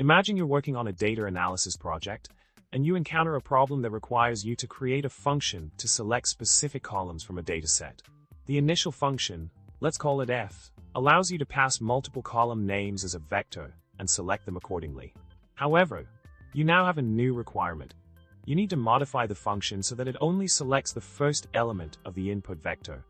Imagine you're working on a data analysis project, and you encounter a problem that requires you to create a function to select specific columns from a dataset. The initial function, let's call it f, allows you to pass multiple column names as a vector and select them accordingly. However, you now have a new requirement. You need to modify the function so that it only selects the first element of the input vector,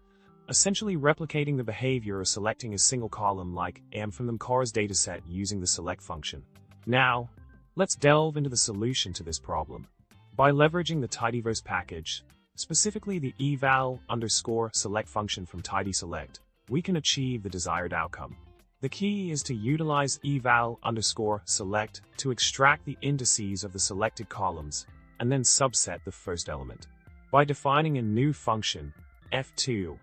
essentially replicating the behavior of selecting a single column like am from the cars dataset using the select function. Now, let's delve into the solution to this problem. By leveraging the tidyverse package, specifically the eval_select function from tidyselect, we can achieve the desired outcome. The key is to utilize eval_select to extract the indices of the selected columns and then subset the first element. By defining a new function, f2,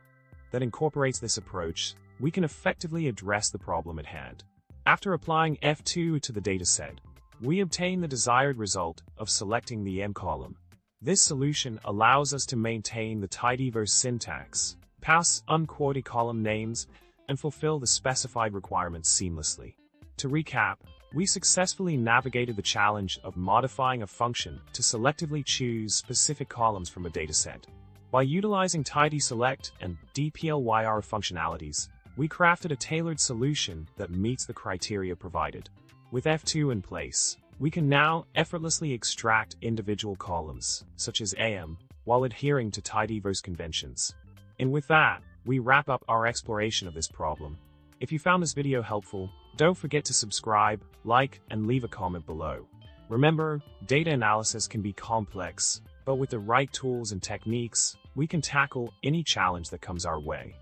that incorporates this approach, we can effectively address the problem at hand. After applying f2 to the dataset, we obtain the desired result of selecting the M column. This solution allows us to maintain the tidyverse syntax, pass unquoted column names, and fulfill the specified requirements seamlessly. To recap, we successfully navigated the challenge of modifying a function to selectively choose specific columns from a dataset. By utilizing tidyselect and dplyr functionalities, we crafted a tailored solution that meets the criteria provided. With f2 in place, we can now effortlessly extract individual columns, such as AM, while adhering to tidyverse conventions. And with that, we wrap up our exploration of this problem. If you found this video helpful, don't forget to subscribe, like, and leave a comment below. Remember, data analysis can be complex, but with the right tools and techniques, we can tackle any challenge that comes our way.